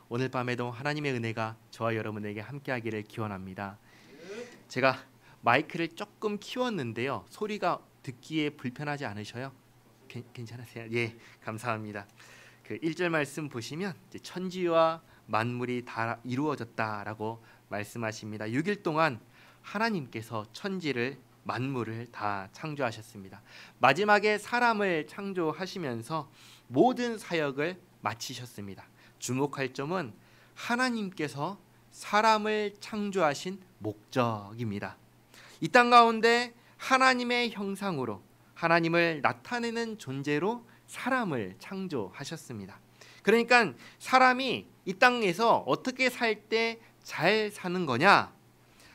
오늘 밤에도 하나님의 은혜가 저와 여러분에게 함께하기를 기원합니다. 제가 마이크를 조금 키웠는데요. 소리가 듣기에 불편하지 않으셔요? 괜찮으세요? 예, 감사합니다. 그 1절 말씀 보시면 이제 천지와 만물이 다 이루어졌다라고 말씀하십니다. 6일 동안 하나님께서 천지를 만물을 다 창조하셨습니다. 마지막에 사람을 창조하시면서 모든 사역을 마치셨습니다. 주목할 점은 하나님께서 사람을 창조하신 목적입니다. 이 땅 가운데 하나님의 형상으로 하나님을 나타내는 존재로 사람을 창조하셨습니다. 그러니까 사람이 이 땅에서 어떻게 살 때 잘 사는 거냐?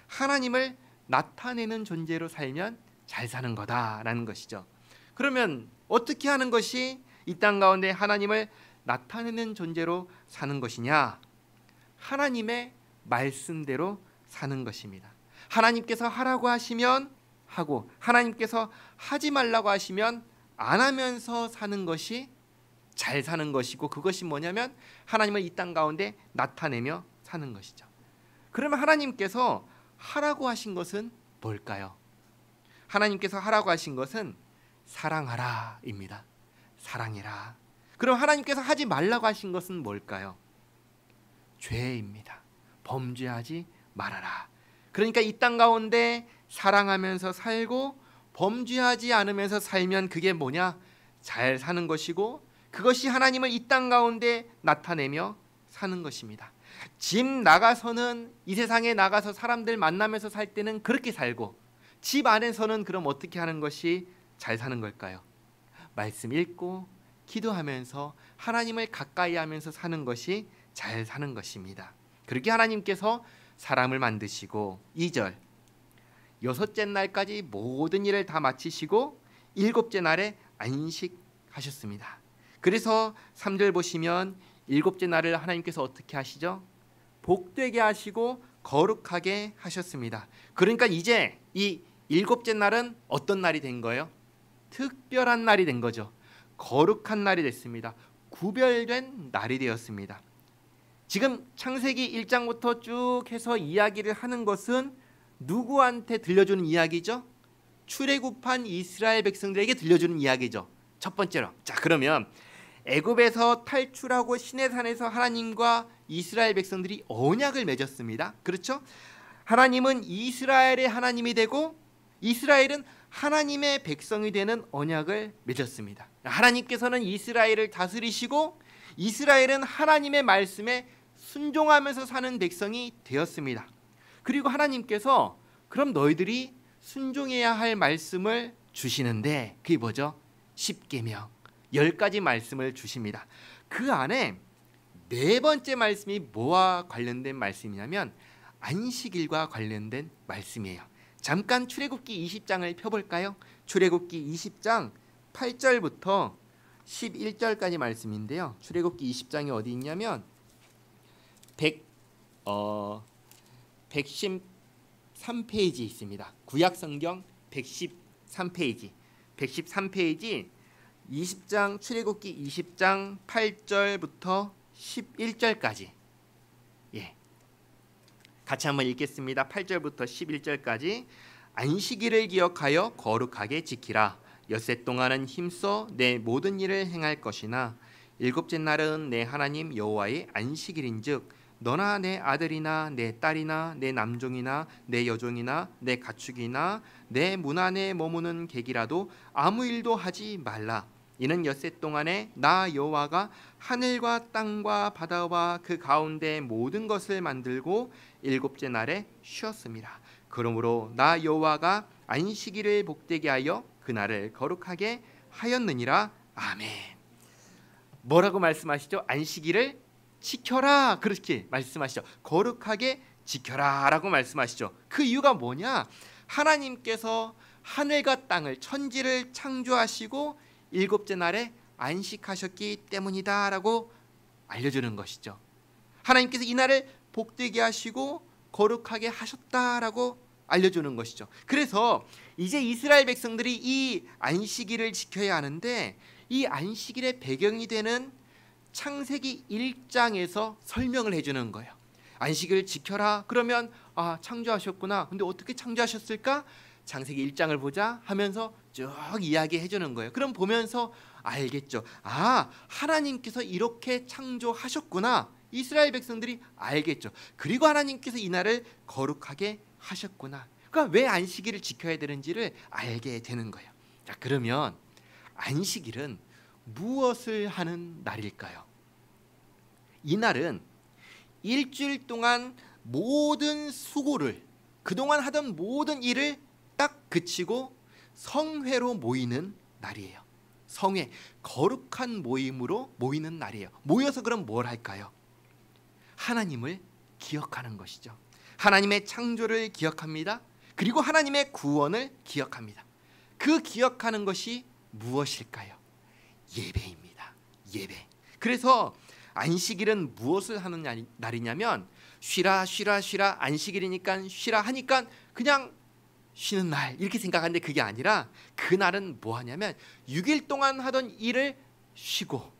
하나님을 나타내는 존재로 살면 잘 사는 거다라는 것이죠. 그러면 어떻게 하는 것이 이 땅 가운데 하나님을 나타내는 존재로 사는 것이냐? 하나님의 말씀대로 사는 것입니다. 하나님께서 하라고 하시면 하고 하나님께서 하지 말라고 하시면 안 하면서 사는 것이 잘 사는 것이고, 그것이 뭐냐면 하나님을 이 땅 가운데 나타내며 사는 것이죠. 그러면 하나님께서 하라고 하신 것은 뭘까요? 하나님께서 하라고 하신 것은 사랑하라입니다. 사랑해라. 그럼 하나님께서 하지 말라고 하신 것은 뭘까요? 죄입니다. 범죄하지 말아라. 그러니까 이 땅 가운데 사랑하면서 살고 범죄하지 않으면서 살면 그게 뭐냐? 잘 사는 것이고, 그것이 하나님을 이 땅 가운데 나타내며 사는 것입니다. 집 나가서는, 이 세상에 나가서 사람들 만나면서 살 때는 그렇게 살고, 집 안에서는 그럼 어떻게 하는 것이 잘 사는 걸까요? 말씀 읽고 기도하면서 하나님을 가까이 하면서 사는 것이 잘 사는 것입니다. 그렇게 하나님께서 사람을 만드시고, 2절, 여섯째 날까지 모든 일을 다 마치시고 일곱째 날에 안식하셨습니다. 그래서 3절 보시면 일곱째 날을 하나님께서 어떻게 하시죠? 복되게 하시고 거룩하게 하셨습니다. 그러니까 이제 이 일곱째 날은 어떤 날이 된 거예요? 특별한 날이 된 거죠. 거룩한 날이 됐습니다. 구별된 날이 되었습니다. 지금 창세기 1장부터 쭉 해서 이야기를 하는 것은 누구한테 들려주는 이야기죠? 출애굽한 이스라엘 백성들에게 들려주는 이야기죠. 첫 번째로, 자 그러면 애굽에서 탈출하고 시내산에서 하나님과 이스라엘 백성들이 언약을 맺었습니다. 그렇죠? 하나님은 이스라엘의 하나님이 되고 이스라엘은 하나님의 백성이 되는 언약을 맺었습니다. 하나님께서는 이스라엘을 다스리시고 이스라엘은 하나님의 말씀에 순종하면서 사는 백성이 되었습니다. 그리고 하나님께서 그럼 너희들이 순종해야 할 말씀을 주시는데, 그게 뭐죠? 십계명 10가지 말씀을 주십니다. 그 안에 네 번째 말씀이 뭐와 관련된 말씀이냐면 안식일과 관련된 말씀이에요. 잠깐 출애굽기 20장을 펴볼까요? 출애굽기 20장 8절부터 11절까지 말씀인데요. 출애굽기 20장이 어디 있냐면 113페이지 있습니다. 구약성경 113페이지 20장 출애굽기 20장 8절부터 11절까지, 예, 같이 한번 읽겠습니다. 8절부터 11절까지. 안식일을 기억하여 거룩하게 지키라. 엿새 동안은 힘써 내 모든 일을 행할 것이나 일곱째 날은 내 하나님 여호와의 안식일인즉 너나 내 아들이나 내 딸이나 내 남종이나 내 여종이나 내 가축이나 내 문 안에 머무는 객이라도 아무 일도 하지 말라. 이는 엿새 동안에 나 여호와가 하늘과 땅과 바다와 그 가운데 모든 것을 만들고 일곱째 날에 쉬었습니다. 그러므로 나 여호와가 안식일을 복되게 하여 그날을 거룩하게 하였느니라. 아멘. 뭐라고 말씀하시죠? 안식일을 지켜라, 그렇게 말씀하시죠. 거룩하게 지켜라 라고 말씀하시죠. 그 이유가 뭐냐? 하나님께서 하늘과 땅을, 천지를 창조하시고 일곱째 날에 안식하셨기 때문이다 라고 알려주는 것이죠. 하나님께서 이 날을 복되게 하시고 거룩하게 하셨다라고 알려주는 것이죠. 그래서 이제 이스라엘 백성들이 이 안식일을 지켜야 하는데, 이 안식일의 배경이 되는 창세기 1장에서 설명을 해주는 거예요. 안식일을 지켜라. 그러면 창조하셨구나. 근데 어떻게 창조하셨을까? 창세기 1장을 보자 하면서 쭉 이야기해 주는 거예요. 그럼 보면서 알겠죠. 하나님께서 이렇게 창조하셨구나. 이스라엘 백성들이 알겠죠. 그리고 하나님께서 이날을 거룩하게 하셨구나. 그러니까 왜 안식일을 지켜야 되는지를 알게 되는 거예요. 자, 그러면 안식일은 무엇을 하는 날일까요? 이날은 일주일 동안 모든 수고를, 그동안 하던 모든 일을 딱 그치고 성회로 모이는 날이에요. 성회, 거룩한 모임으로 모이는 날이에요. 모여서 그럼 뭘 할까요? 하나님을 기억하는 것이죠. 하나님의 창조를 기억합니다. 그리고 하나님의 구원을 기억합니다. 그 기억하는 것이 무엇일까요? 예배입니다. 예배. 그래서 안식일은 무엇을 하는 날이냐면 쉬라 안식일이니까 쉬라 하니까 그냥 쉬는 날 이렇게 생각하는데 그게 아니라 그날은 뭐 하냐면 6일 동안 하던 일을 쉬고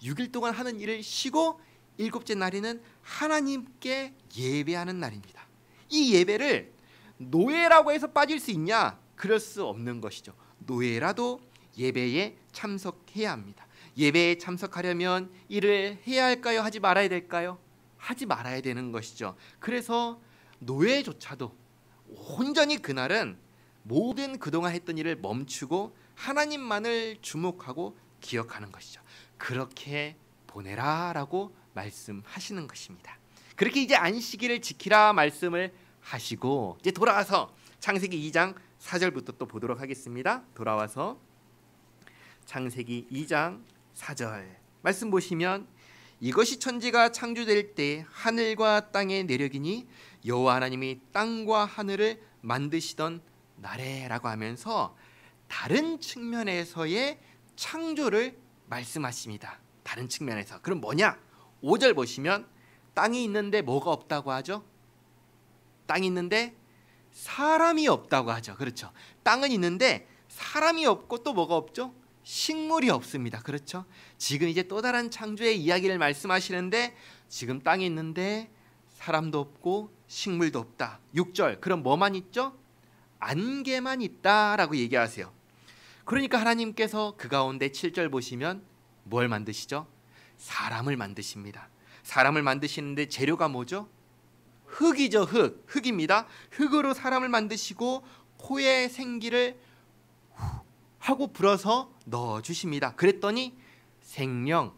6일 동안 하는 일을 쉬고 일곱째 날에는 하나님께 예배하는 날입니다. 이 예배를 노예라고 해서 빠질 수 있냐? 그럴 수 없는 것이죠. 노예라도 예배에 참석해야 합니다. 예배에 참석하려면 일을 해야 할까요? 하지 말아야 될까요? 하지 말아야 되는 것이죠. 그래서 노예조차도 온전히 그날은 모든 그동안 했던 일을 멈추고 하나님만을 주목하고 기억하는 것이죠. 그렇게 보내라라고 말씀하시는 것입니다. 그렇게 이제 안식일을 지키라 말씀을 하시고 이제 돌아와서 창세기 2장 4절부터 또 보도록 하겠습니다. 돌아와서 창세기 2장 4절 말씀 보시면 이것이 천지가 창조될 때 하늘과 땅의 내력이니 여호와 하나님이 땅과 하늘을 만드시던 날에라고 하면서 다른 측면에서의 창조를 말씀하십니다. 다른 측면에서. 그럼 뭐냐? 5절 보시면 땅이 있는데 뭐가 없다고 하죠? 땅이 있는데 사람이 없다고 하죠. 그렇죠. 땅은 있는데 사람이 없고 또 뭐가 없죠? 식물이 없습니다. 그렇죠? 지금 이제 또 다른 창조의 이야기를 말씀하시는데 지금 땅이 있는데 사람도 없고 식물도 없다. 6절 그럼 뭐만 있죠? 안개만 있다라고 얘기하세요. 그러니까 하나님께서 그 가운데 7절 보시면 뭘 만드시죠? 사람을 만드십니다. 사람을 만드시는데 재료가 뭐죠? 흙이죠. 흙입니다. 흙으로 사람을 만드시고 코에 생기를 하고 불어서 넣어주십니다. 그랬더니 생명,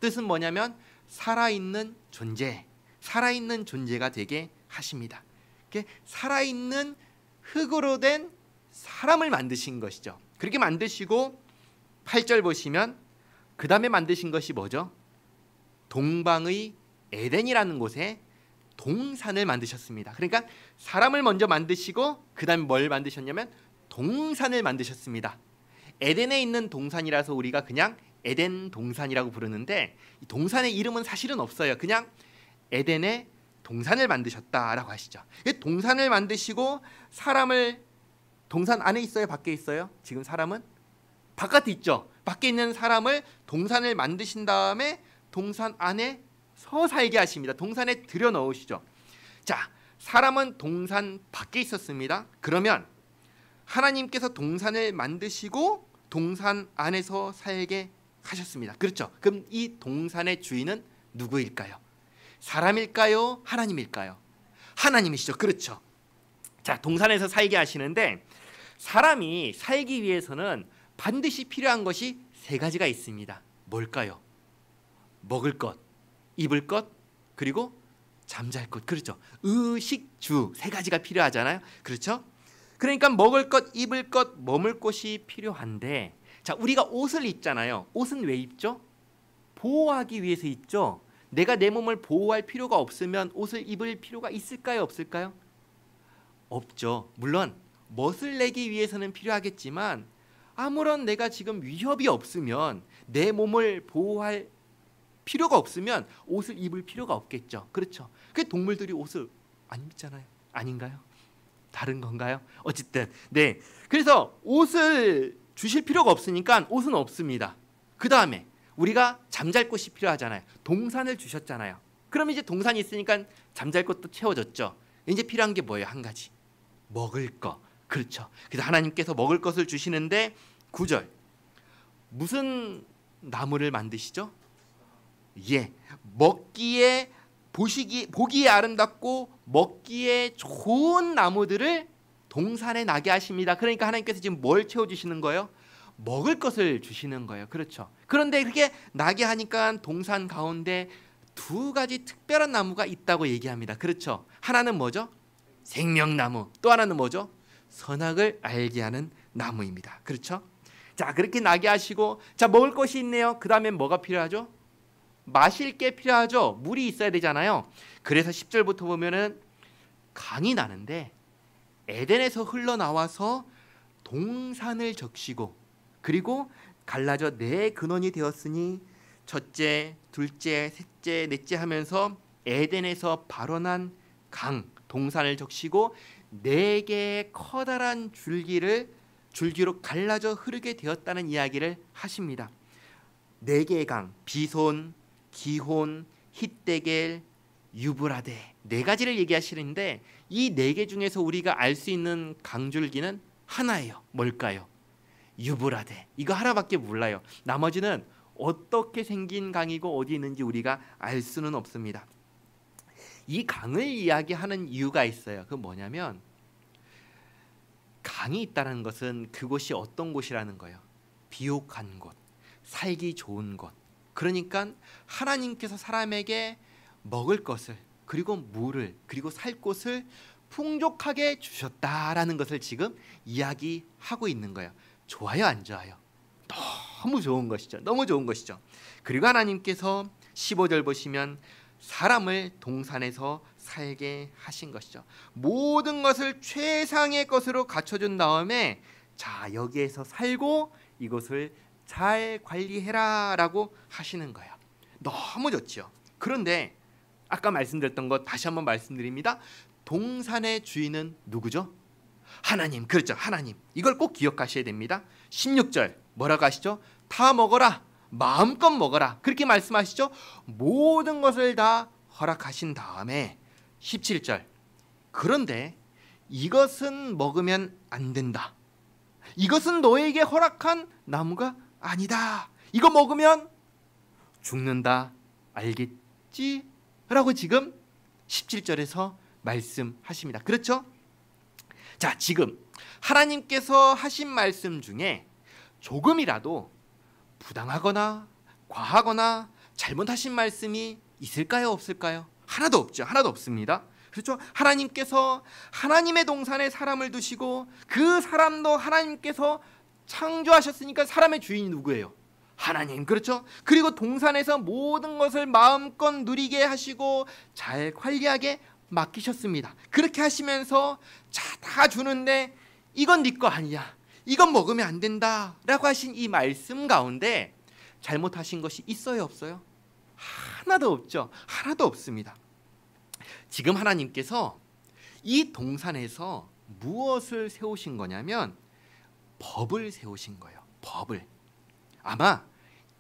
뜻은 뭐냐면 살아있는 존재, 살아있는 존재가 되게 하십니다. 살아있는 흙으로 된 사람을 만드신 것이죠. 그렇게 만드시고 8절 보시면 그 다음에 만드신 것이 뭐죠? 동방의 에덴이라는 곳에 동산을 만드셨습니다. 그러니까 사람을 먼저 만드시고 그 다음에 뭘 만드셨냐면 동산을 만드셨습니다. 에덴에 있는 동산이라서 우리가 그냥 에덴 동산이라고 부르는데 이 동산의 이름은 사실은 없어요. 그냥 에덴의 동산을 만드셨다라고 하시죠. 동산을 만드시고 사람을 동산 안에 있어요? 밖에 있어요? 지금 사람은 바깥에 있죠. 밖에 있는 사람을 동산을 만드신 다음에 동산 안에 서 살게 하십니다. 동산에 들여 넣으시죠. 자, 사람은 동산 밖에 있었습니다. 그러면 하나님께서 동산을 만드시고 동산 안에서 살게 하셨습니다. 그렇죠? 그럼 이 동산의 주인은 누구일까요? 사람일까요? 하나님일까요? 하나님이시죠. 그렇죠. 자, 동산에서 살게 하시는데 사람이 살기 위해서는 반드시 필요한 것이 세 가지가 있습니다. 뭘까요? 먹을 것, 입을 것, 그리고 잠잘 것. 그렇죠. 의식주 세 가지가 필요하잖아요. 그렇죠? 그러니까 먹을 것, 입을 것, 머물 곳이 필요한데 자, 우리가 옷을 입잖아요. 옷은 왜 입죠? 보호하기 위해서 입죠. 내가 내 몸을 보호할 필요가 없으면 옷을 입을 필요가 있을까요? 없을까요? 없죠. 물론 멋을 내기 위해서는 필요하겠지만 아무런 내가 지금 위협이 없으면 내 몸을 보호할 필요가 없으면 옷을 입을 필요가 없겠죠. 그렇죠. 그 동물들이 옷을 안 입잖아요. 아닌가요? 다른 건가요? 어쨌든 네. 그래서 옷을 주실 필요가 없으니까 옷은 없습니다. 그 다음에 우리가 잠잘 곳이 필요하잖아요. 동산을 주셨잖아요. 그럼 이제 동산이 있으니까 잠잘 곳도 채워졌죠. 이제 필요한 게 뭐예요? 한 가지. 먹을 거. 그렇죠. 그래서 하나님께서 먹을 것을 주시는데 9절. 무슨 나무를 만드시죠? 예. 먹기에 보기에 아름답고 먹기에 좋은 나무들을 동산에 나게 하십니다. 그러니까 하나님께서 지금 뭘 채워 주시는 거예요? 먹을 것을 주시는 거예요. 그렇죠. 그런데 그렇게 나게 하니까 동산 가운데 두 가지 특별한 나무가 있다고 얘기합니다. 그렇죠. 하나는 뭐죠? 생명나무. 또 하나는 뭐죠? 선악을 알게 하는 나무입니다. 그렇죠. 자, 그렇게 나게 하시고, 자, 먹을 것이 있네요. 그 다음에 뭐가 필요하죠? 마실 게 필요하죠. 물이 있어야 되잖아요. 그래서 10절부터 보면은 강이 나는데 에덴에서 흘러나와서 동산을 적시고, 그리고 갈라져 네 근원이 되었으니 첫째, 둘째, 셋째, 넷째 하면서 에덴에서 발원한 강, 동산을 적시고 네 개의 커다란 줄기로 갈라져 흐르게 되었다는 이야기를 하십니다. 네 개의 강, 비손, 기혼, 히데겔, 유브라데, 네 가지를 얘기하시는데 이 네 개 중에서 우리가 알 수 있는 강줄기는 하나예요. 뭘까요? 유브라데. 이거 하나밖에 몰라요. 나머지는 어떻게 생긴 강이고 어디 있는지 우리가 알 수는 없습니다. 이 강을 이야기하는 이유가 있어요. 그건 뭐냐면 강이 있다는 것은 그곳이 어떤 곳이라는 거예요. 비옥한 곳, 살기 좋은 곳. 그러니까 하나님께서 사람에게 먹을 것을, 그리고 물을, 그리고 살 곳을 풍족하게 주셨다라는 것을 지금 이야기하고 있는 거예요. 좋아요, 안 좋아요? 너무 좋은 것이죠. 너무 좋은 것이죠. 그리고 하나님께서 15절 보시면 사람을 동산에서 살게 하신 것이죠. 모든 것을 최상의 것으로 갖춰준 다음에 자, 여기에서 살고 이것을 잘 관리해라 라고 하시는 거예요. 너무 좋죠. 그런데 아까 말씀드렸던 것 다시 한번 말씀드립니다. 동산의 주인은 누구죠? 하나님. 그렇죠. 하나님. 이걸 꼭 기억하셔야 됩니다. 16절 뭐라고 하시죠? 다 먹어라. 마음껏 먹어라. 그렇게 말씀하시죠. 모든 것을 다 허락하신 다음에 17절 그런데 이것은 먹으면 안 된다. 이것은 너에게 허락한 나무가 아니다. 이거 먹으면 죽는다. 알겠지? 라고 지금 17절에서 말씀하십니다. 그렇죠? 자, 지금 하나님께서 하신 말씀 중에 조금이라도 부당하거나 과하거나 잘못하신 말씀이 있을까요? 없을까요? 하나도 없죠. 하나도 없습니다. 그렇죠? 하나님께서 하나님의 동산에 사람을 두시고 그 사람도 하나님께서 창조하셨으니까 사람의 주인이 누구예요? 하나님. 그렇죠? 그리고 동산에서 모든 것을 마음껏 누리게 하시고 잘 관리하게 맡기셨습니다. 그렇게 하시면서 자, 다 주는데 이건 네 거 아니야. 이건 먹으면 안 된다라고 하신 이 말씀 가운데 잘못하신 것이 있어요, 없어요? 하나도 없죠. 하나도 없습니다. 지금 하나님께서 이 동산에서 무엇을 세우신 거냐면 법을 세우신 거예요. 법을. 아마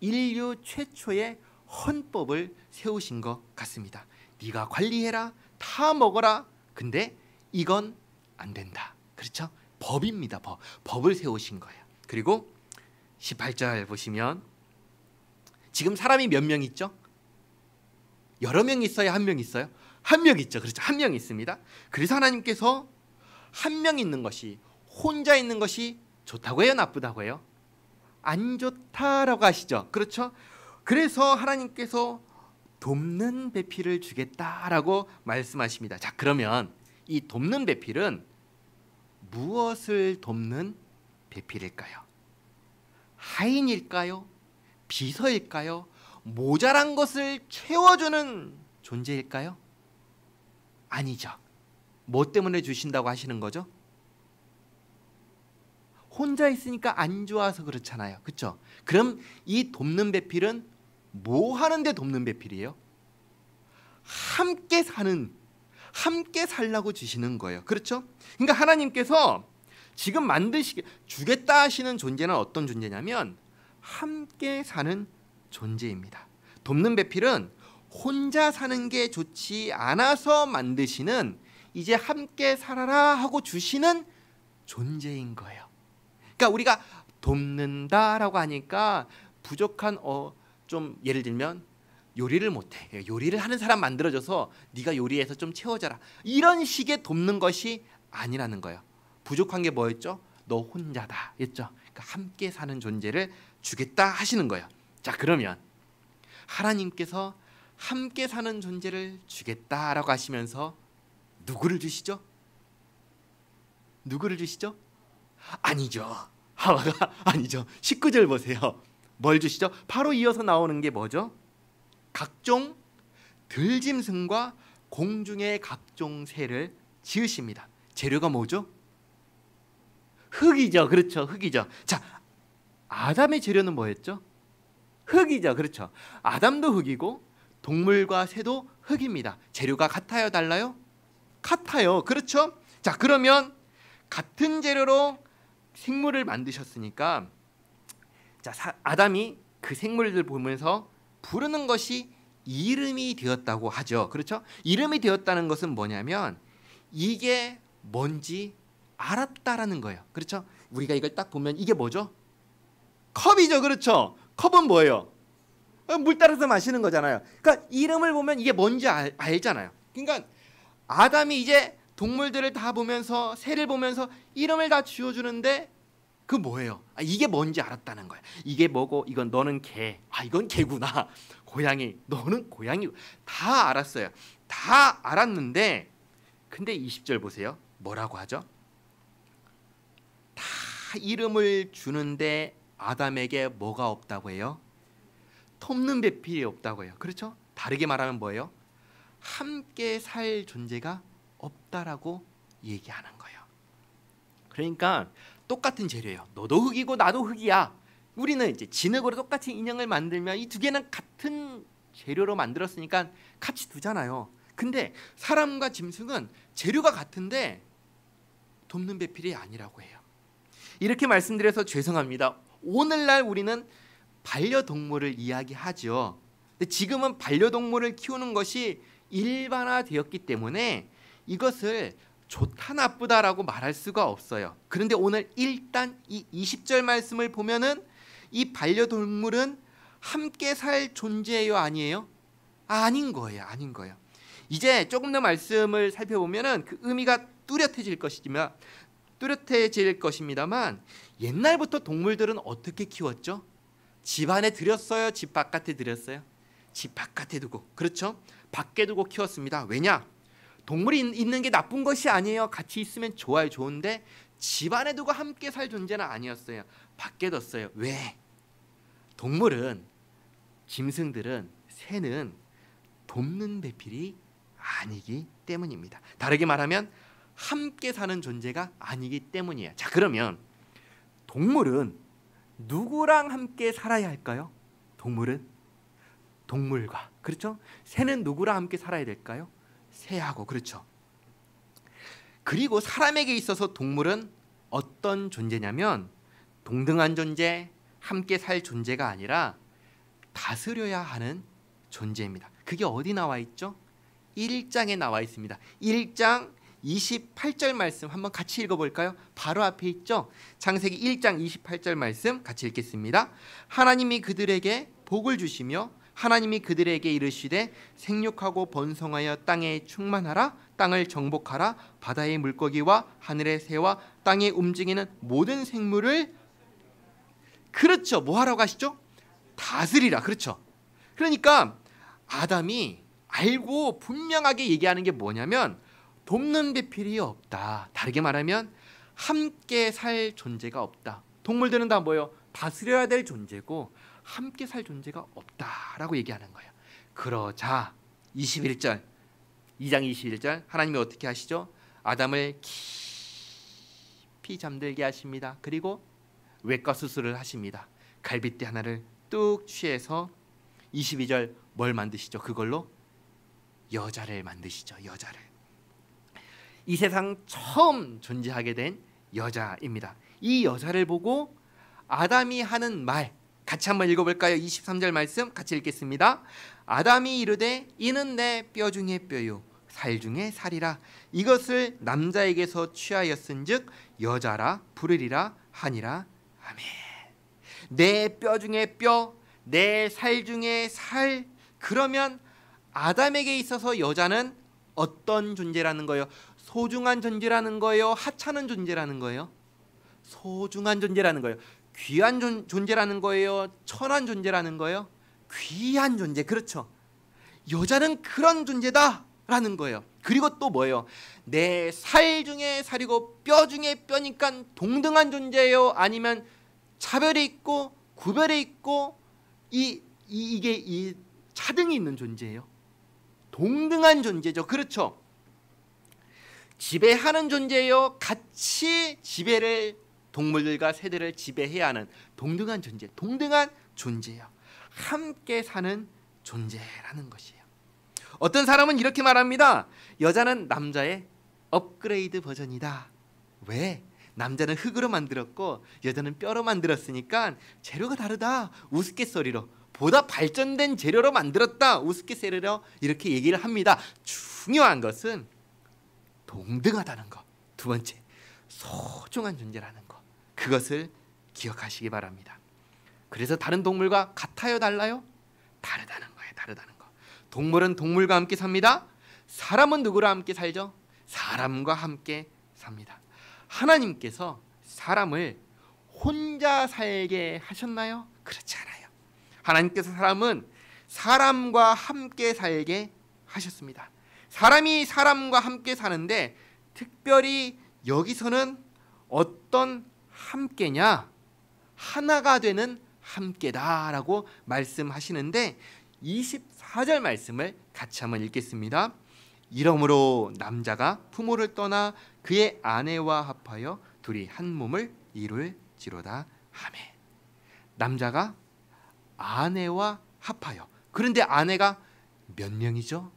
인류 최초의 헌법을 세우신 것 같습니다. 네가 관리해라. 다 먹어라. 근데 이건 안 된다. 그렇죠? 법입니다. 법을 세우신 거예요. 그리고 18절 보시면 지금 사람이 몇 명 있죠? 여러 명 있어요? 한 명 있어요? 한 명 있죠. 그렇죠. 한 명 있습니다. 그래서 하나님께서 한 명 있는 것이, 혼자 있는 것이 좋다고 해요? 나쁘다고 해요? 안 좋다라고 하시죠. 그렇죠? 그래서 하나님께서 돕는 배필을 주겠다라고 말씀하십니다. 자, 그러면 이 돕는 배필은 무엇을 돕는 배필일까요? 하인일까요? 비서일까요? 모자란 것을 채워주는 존재일까요? 아니죠. 뭐 때문에 주신다고 하시는 거죠? 혼자 있으니까 안 좋아서 그렇잖아요. 그렇죠? 그럼 이 돕는 배필은 뭐 하는데 돕는 배필이에요? 함께 살라고 주시는 거예요. 그렇죠? 그러니까 하나님께서 지금 주겠다 하시는 존재는 어떤 존재냐면 함께 사는 존재입니다. 돕는 배필은 혼자 사는 게 좋지 않아서 만드시는, 이제 함께 살아라 하고 주시는 존재인 거예요. 그러니까 우리가 돕는다라고 하니까 부족한 좀 예를 들면 요리를 못해, 요리를 하는 사람 만들어줘서 네가 요리해서 좀 채워줘라, 이런 식의 돕는 것이 아니라는 거예요. 부족한 게 뭐였죠? 너 혼자다 였죠. 그러니까 함께 사는 존재를 주겠다 하시는 거예요. 자, 그러면 하나님께서 함께 사는 존재를 주겠다라고 하시면서 누구를 주시죠? 누구를 주시죠? 아니죠. 하와가 아니죠. 19절 보세요. 뭘 주시죠? 바로 이어서 나오는 게 뭐죠? 각종 들짐승과 공중의 각종 새를 지으십니다. 재료가 뭐죠? 흙이죠. 그렇죠. 흙이죠. 자, 아담의 재료는 뭐였죠? 흙이죠. 그렇죠. 아담도 흙이고 동물과 새도 흙입니다. 재료가 같아요, 달라요? 같아요. 그렇죠? 자, 그러면 같은 재료로 생물을 만드셨으니까, 자, 아담이 그 생물들 보면서 부르는 것이 이름이 되었다고 하죠. 그렇죠? 이름이 되었다는 것은 뭐냐면 이게 뭔지 알았다라는 거예요. 그렇죠? 우리가 이걸 딱 보면 이게 뭐죠? 컵이죠. 그렇죠? 컵은 뭐예요? 물 따라서 마시는 거잖아요. 그러니까 이름을 보면 이게 뭔지 알잖아요. 그러니까 아담이 이제 동물들을 다 보면서, 새를 보면서 이름을 다 지어주는데 그 뭐예요? 이게 뭔지 알았다는 거예요. 이게 뭐고, 이건 너는 개, 이건 개구나. 고양이, 너는 고양이. 다 알았어요. 다 알았는데, 근데 20절 보세요. 뭐라고 하죠? 다 이름을 주는데 아담에게 뭐가 없다고 해요? 돕는 배필이 없다고 해요. 그렇죠? 다르게 말하면 뭐예요? 함께 살 존재가 없다라고 얘기하는 거예요. 그러니까 똑같은 재료예요. 너도 흙이고 나도 흙이야. 우리는 이제 진흙으로 똑같이 인형을 만들면 이 두 개는 같은 재료로 만들었으니까 같이 두잖아요. 근데 사람과 짐승은 재료가 같은데 돕는 배필이 아니라고 해요. 이렇게 말씀드려서 죄송합니다. 오늘날 우리는 반려동물을 이야기하죠. 근데 지금은 반려동물을 키우는 것이 일반화되었기 때문에 이것을 좋다 나쁘다라고 말할 수가 없어요. 그런데 오늘 일단 이 20절 말씀을 보면은 이 반려동물은 함께 살 존재예요, 아니에요? 아닌 거예요. 아닌 거예요. 이제 조금 더 말씀을 살펴보면은 그 의미가 뚜렷해질 것입니다만, 옛날부터 동물들은 어떻게 키웠죠? 집 안에 들였어요? 집 바깥에 들였어요? 집 바깥에 두고, 그렇죠? 밖에 두고 키웠습니다. 왜냐? 동물이 있는 게 나쁜 것이 아니에요. 같이 있으면 좋아요, 좋은데 집 안에 두고 함께 살 존재는 아니었어요. 밖에 뒀어요. 왜? 동물은, 짐승들은, 새는 돕는 배필이 아니기 때문입니다. 다르게 말하면 함께 사는 존재가 아니기 때문이에요. 자, 그러면 동물은 누구랑 함께 살아야 할까요? 동물은 동물과, 그렇죠? 새는 누구랑 함께 살아야 될까요? 새하고, 그렇죠? 그리고 사람에게 있어서 동물은 어떤 존재냐면 동등한 존재, 함께 살 존재가 아니라 다스려야 하는 존재입니다. 그게 어디 나와 있죠? 1장에 나와 있습니다. 1장 28절 말씀 한번 같이 읽어볼까요? 바로 앞에 있죠? 창세기 1장 28절 말씀 같이 읽겠습니다. 하나님이 그들에게 복을 주시며 하나님이 그들에게 이르시되 생육하고 번성하여 땅에 충만하라, 땅을 정복하라, 바다의 물고기와 하늘의 새와 땅에 움직이는 모든 생물을, 그렇죠, 뭐 하라고 하시죠? 다스리라. 그렇죠. 그러니까 아담이 알고 분명하게 얘기하는 게 뭐냐면 돕는 배필이 없다. 다르게 말하면 함께 살 존재가 없다. 동물들은 다 뭐예요? 다스려야 될 존재고 함께 살 존재가 없다라고 얘기하는 거예요. 그러자 21절, 2장 21절 하나님이 어떻게 하시죠? 아담을 깊이 잠들게 하십니다. 그리고 외과 수술을 하십니다. 갈빗대 하나를 뚝 취해서 22절 뭘 만드시죠? 그걸로 여자를 만드시죠. 여자를. 이 세상 처음 존재하게 된 여자입니다. 이 여자를 보고 아담이 하는 말, 같이 한번 읽어볼까요? 23절 말씀 같이 읽겠습니다. 아담이 이르되 이는 내 뼈 중에 뼈요 살 중에 살이라. 이것을 남자에게서 취하였은즉 여자라 부르리라 하니라. 아멘. 내 뼈 중에 뼈, 내 살 중에 살. 그러면 아담에게 있어서 여자는 어떤 존재라는 거예요? 소중한 존재라는 거예요? 하찮은 존재라는 거예요? 소중한 존재라는 거예요. 귀한 존재라는 거예요? 천한 존재라는 거예요? 귀한 존재. 그렇죠. 여자는 그런 존재다라는 거예요. 그리고 또 뭐예요? 내 살 중에 살이고 뼈 중에 뼈니까 동등한 존재예요? 아니면 차별이 있고 구별이 있고 이게 차등이 있는 존재예요? 동등한 존재죠. 그렇죠. 지배하는 존재예요? 같이 지배를 동물들과 새들을 지배해야 하는 동등한 존재, 동등한 존재예요. 함께 사는 존재라는 것이에요. 어떤 사람은 이렇게 말합니다. 여자는 남자의 업그레이드 버전이다. 왜? 남자는 흙으로 만들었고 여자는 뼈로 만들었으니까 재료가 다르다. 우스갯소리로 보다 발전된 재료로 만들었다. 우스갯소리로 이렇게 얘기를 합니다. 중요한 것은 동등하다는 것. 두 번째, 소중한 존재라는 것. 그것을 기억하시기 바랍니다. 그래서 다른 동물과 같아요, 달라요? 다르다는 거예요. 다르다는 거. 동물은 동물과 함께 삽니다. 사람은 누구랑 함께 살죠? 사람과 함께 삽니다. 하나님께서 사람을 혼자 살게 하셨나요? 그렇지 않아요. 하나님께서 사람과 함께 살게 하셨습니다. 사람이 사람과 함께 사는데 특별히 여기서는 어떤 함께냐? 하나가 되는 함께다라고 말씀하시는데 24절 말씀을 같이 한번 읽겠습니다. 이러므로 남자가 부모를 떠나 그의 아내와 합하여 둘이 한 몸을 이룰지로다. 아멘. 남자가 아내와 합하여. 그런데 아내가 몇 명이죠?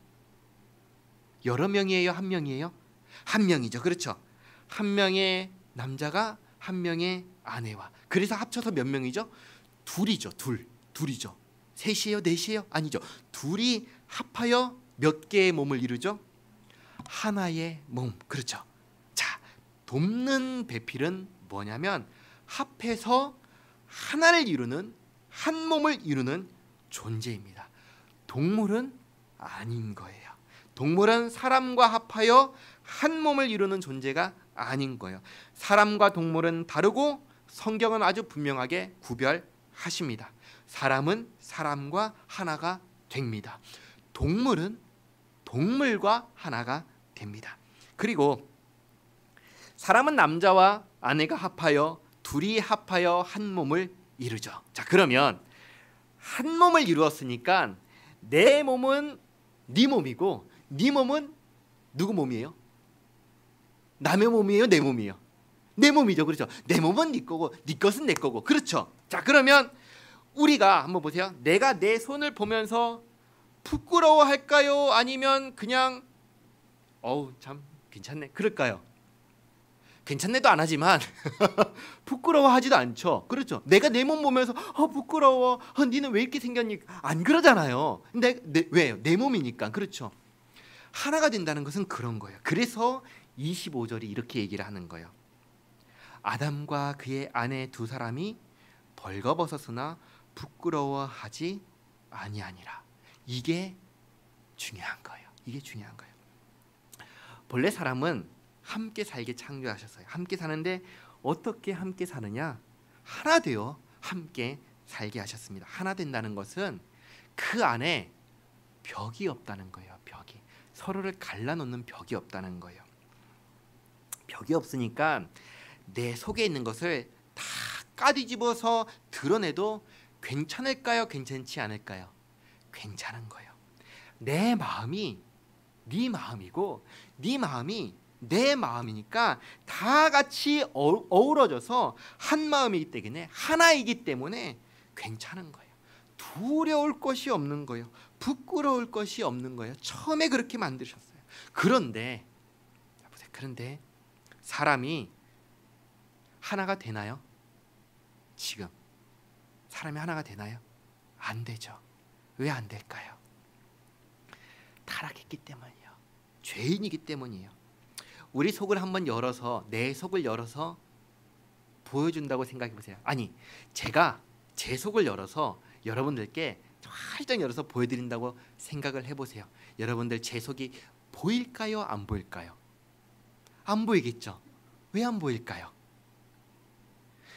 여러 명이에요? 한 명이에요? 한 명이죠. 그렇죠. 한 명의 남자가 한 명의 아내와. 그래서 합쳐서 몇 명이죠? 둘이죠. 둘이죠. 셋이에요? 넷이에요? 아니죠. 둘이 합하여 몇 개의 몸을 이루죠? 하나의 몸. 그렇죠. 자, 돕는 배필은 뭐냐면 합해서 하나를 이루는, 한 몸을 이루는 존재입니다. 동물은 아닌 거예요. 동물은 사람과 합하여 한 몸을 이루는 존재가 아닌 거예요. 사람과 동물은 다르고 성경은 아주 분명하게 구별하십니다. 사람은 사람과 하나가 됩니다. 동물은 동물과 하나가 됩니다. 그리고 사람은 남자와 아내가 합하여 둘이 합하여 한 몸을 이루죠. 자, 그러면 한 몸을 이루었으니까 내 몸은 네 몸이고 네 몸은 누구 몸이에요? 남의 몸이에요? 내 몸이에요? 내 몸이죠. 그렇죠. 내 몸은 네 거고 네 것은 내 거고. 그렇죠. 자, 그러면 우리가 한번 보세요. 내가 내 손을 보면서 부끄러워할까요? 아니면 그냥 어우 참 괜찮네 그럴까요? 괜찮네도 안 하지만 부끄러워하지도 않죠. 그렇죠. 내가 내 몸 보면서 부끄러워. 니는 왜 이렇게 생겼니? 안 그러잖아요. 왜요? 내 몸이니까. 그렇죠. 하나가 된다는 것은 그런 거예요. 그래서 25절이 이렇게 얘기를 하는 거예요. 아담과 그의 아내 두 사람이 벌거벗었으나 부끄러워하지 아니하니라. 이게 중요한 거예요. 이게 중요한 거예요. 본래 사람은 함께 살게 창조하셨어요. 함께 사는데 어떻게 함께 사느냐? 하나 되어 함께 살게 하셨습니다. 하나 된다는 것은 그 안에 벽이 없다는 거예요. 벽이. 서로를 갈라놓는 벽이 없다는 거예요. 벽이 없으니까 내 속에 있는 것을 다 까뒤집어서 드러내도 괜찮을까요? 괜찮지 않을까요? 괜찮은 거예요. 내 마음이 네 마음이고 네 마음이 내 마음이니까 다 같이 어우러져서 한 마음이기 때문에 하나이기 때문에 괜찮은 거예요. 두려울 것이 없는 거예요. 부끄러울 것이 없는 거예요. 처음에 그렇게 만드셨어요. 그런데 사람이 하나가 되나요? 지금 사람이 하나가 되나요? 안 되죠. 왜 안 될까요? 타락했기 때문이에요. 죄인이기 때문이에요. 우리 속을 한번 열어서, 내 속을 열어서 보여준다고 생각해 보세요. 아니, 제가 제 속을 열어서 여러분들께 활짝 열어서 보여드린다고 생각을 해보세요. 여러분들 제 속이 보일까요? 안 보일까요? 안 보이겠죠? 왜 안 보일까요?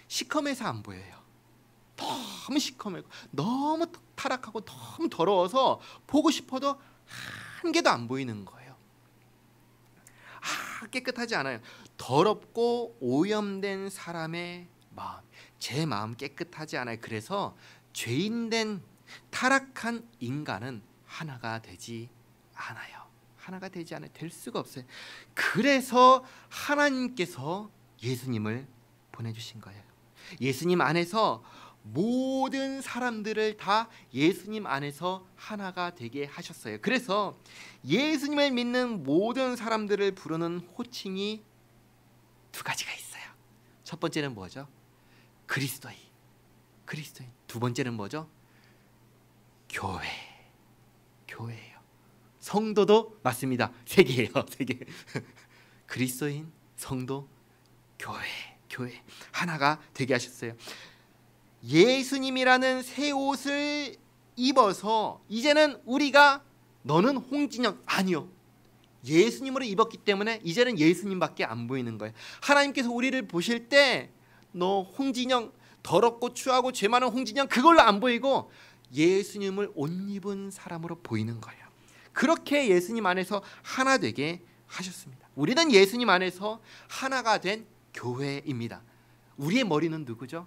시커매서 안 보여요. 너무 시커매고 너무 타락하고 너무 더러워서 보고 싶어도 한 개도 안 보이는 거예요. 깨끗하지 않아요. 더럽고 오염된 사람의 마음, 제 마음 깨끗하지 않아요. 그래서 죄인된 타락한 인간은 하나가 되지 않아요. 하나가 되지 않아요. 될 수가 없어요. 그래서 하나님께서 예수님을 보내주신 거예요. 예수님 안에서 모든 사람들을 다 예수님 안에서 하나가 되게 하셨어요. 그래서 예수님을 믿는 모든 사람들을 부르는 호칭이 두 가지가 있어요. 첫 번째는 뭐죠? 그리스도인. 그리스도인. 두 번째는 뭐죠? 교회. 교회예요. 성도도 맞습니다. 세 개예요. 세 개. 그리스도인, 성도, 교회. 교회. 하나가 되게 하셨어요. 예수님이라는 새 옷을 입어서 이제는 우리가 너는 홍진영 아니요. 예수님으로 입었기 때문에 이제는 예수님밖에 안 보이는 거예요. 하나님께서 우리를 보실 때 너 홍진영 더럽고 추하고 죄 많은 홍진영 그걸로 안 보이고 예수님을 옷 입은 사람으로 보이는 거예요. 그렇게 예수님 안에서 하나 되게 하셨습니다. 우리는 예수님 안에서 하나가 된 교회입니다. 우리의 머리는 누구죠?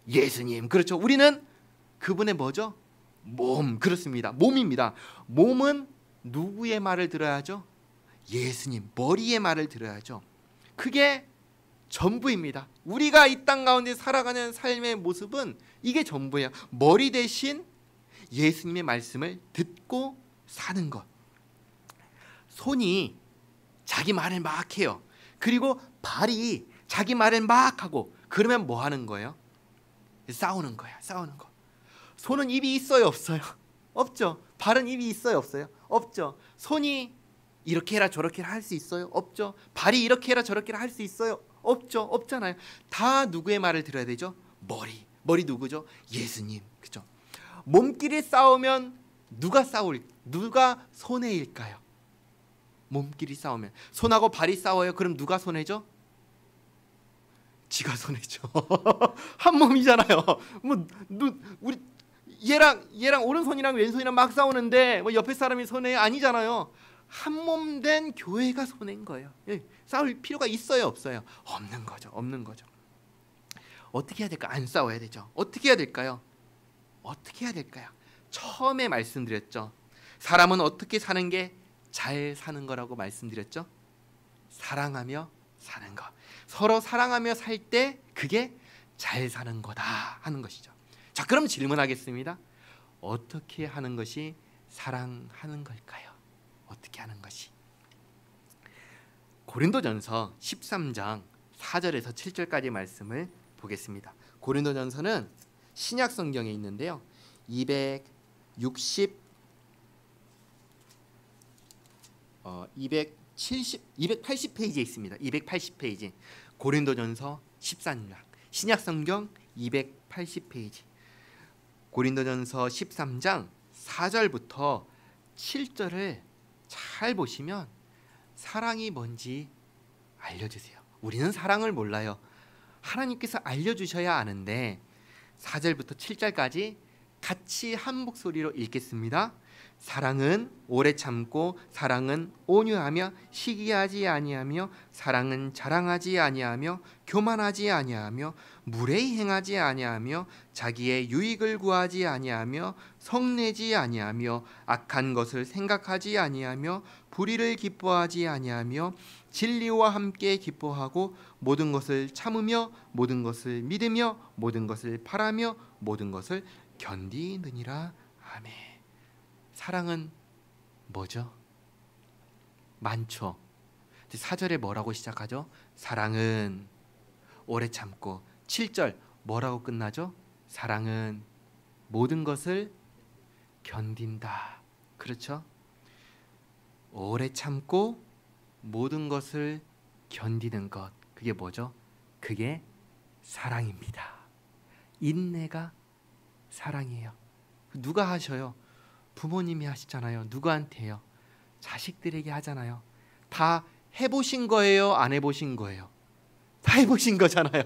예수님. 그렇죠. 우리는 그분의 뭐죠? 몸. 그렇습니다. 몸입니다. 몸은 누구의 말을 들어야죠? 예수님. 머리의 말을 들어야죠. 그게 전부입니다. 우리가 이 땅 가운데 살아가는 삶의 모습은 이게 전부예요. 머리 대신 예수님의 말씀을 듣고 사는 것. 손이 자기 말을 막 해요. 그리고 발이 자기 말을 막 하고 그러면 뭐 하는 거예요? 싸우는 거야. 싸우는 거. 손은 입이 있어요? 없어요? 없죠. 발은 입이 있어요? 없어요? 없죠. 손이 이렇게 해라 저렇게 해라 할 수 있어요? 없죠. 발이 이렇게 해라 저렇게 해라 할 수 있어요? 없죠. 없잖아요. 다 누구의 말을 들어야 되죠? 머리. 머리 누구죠? 예수님. 그죠? 몸끼리 싸우면 누가 손해일까요? 몸끼리 싸우면 손하고 발이 싸워요. 그럼 누가 손해죠? 지가 손해죠. 한 몸이잖아요. 우리 얘랑 오른손이랑 왼손이랑 막 싸우는데 뭐 옆에 사람이 손해 아니잖아요. 한 몸 된 교회가 손해인 거예요. 싸울 필요가 있어요, 없어요? 없는 거죠. 없는 거죠. 어떻게 해야 될까? 안 싸워야 되죠. 어떻게 해야 될까요? 어떻게 해야 될까요? 처음에 말씀드렸죠. 사람은 어떻게 사는 게 잘 사는 거라고 말씀드렸죠. 사랑하며 사는 것. 서로 사랑하며 살 때 그게 잘 사는 거다 하는 것이죠. 자, 그럼 질문하겠습니다. 어떻게 하는 것이 사랑하는 걸까요? 어떻게 하는 것이? 고린도전서 13장 4절에서 7절까지 말씀을 보겠습니다. 고린도전서는 신약 성경에 있는데요. 280페이지에 있습니다. 280페이지. 고린도전서 13장 신약 성경 280페이지. 고린도전서 13장 4절부터 7절을 잘 보시면 사랑이 뭔지 알려주세요. 우리는 사랑을 몰라요. 하나님께서 알려주셔야 아는데 4절부터 7절까지 같이 한 목소리로 읽겠습니다. 사랑은 오래 참고 사랑은 온유하며 시기하지 아니하며 사랑은 자랑하지 아니하며 교만하지 아니하며 무례히 행하지 아니하며 자기의 유익을 구하지 아니하며 성내지 아니하며 악한 것을 생각하지 아니하며 불의를 기뻐하지 아니하며 진리와 함께 기뻐하고 모든 것을 참으며 모든 것을 믿으며 모든 것을 바라며 모든 것을 견디느니라. 아멘. 사랑은 뭐죠? 많죠. 4절에 뭐라고 시작하죠? 사랑은 오래 참고. 7절 뭐라고 끝나죠? 사랑은 모든 것을 견딘다. 그렇죠? 오래 참고 모든 것을 견디는 것. 그게 뭐죠? 그게 사랑입니다. 인내가 사랑이에요. 누가 하셔요? 부모님이 하시잖아요. 누구한테요? 자식들에게 하잖아요. 다 해보신 거예요? 안 해보신 거예요? 다 해보신 거잖아요.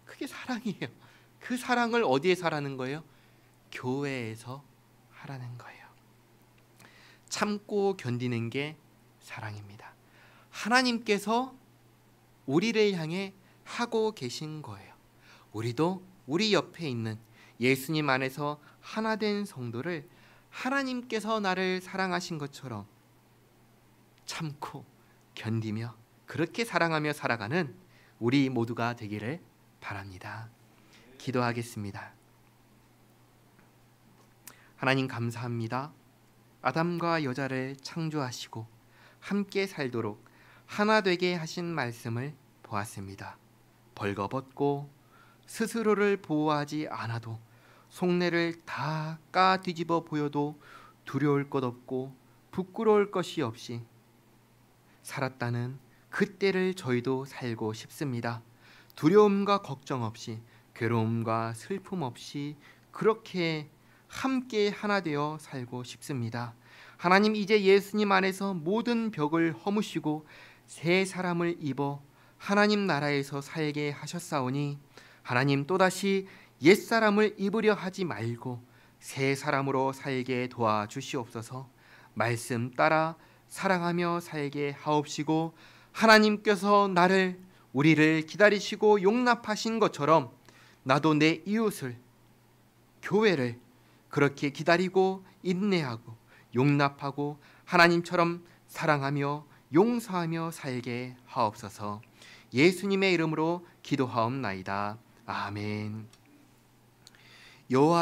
그게 사랑이에요. 그 사랑을 어디에서 하라는 거예요? 교회에서 하라는 거예요. 참고 견디는 게 사랑입니다. 하나님께서 우리를 향해 하고 계신 거예요. 우리도 우리 옆에 있는 예수님 안에서 하나 된 성도를 하나님께서 나를 사랑하신 것처럼 참고 견디며 그렇게 사랑하며 살아가는 우리 모두가 되기를 바랍니다. 기도하겠습니다. 하나님 감사합니다. 아담과 여자를 창조하시고 함께 살도록 하나 되게 하신 말씀을 보았습니다. 벌거벗고 스스로를 보호하지 않아도 속내를 다 까 뒤집어 보여도 두려울 것 없고 부끄러울 것이 없이 살았다는 그때를 저희도 살고 싶습니다. 두려움과 걱정 없이 괴로움과 슬픔 없이 그렇게 함께 하나 되어 살고 싶습니다. 하나님, 이제 예수님 안에서 모든 벽을 허무시고 새 사람을 입어 하나님 나라에서 살게 하셨사오니 하나님, 또다시 옛사람을 입으려 하지 말고 새 사람으로 살게 도와주시옵소서. 말씀 따라 사랑하며 살게 하옵시고 하나님께서 우리를 기다리시고 용납하신 것처럼 나도 내 이웃을, 교회를 그렇게 기다리고 인내하고 용납하고 하나님처럼 사랑하며 용서하며 살게 하옵소서. 예수님의 이름으로 기도하옵나이다. 아멘. 여호와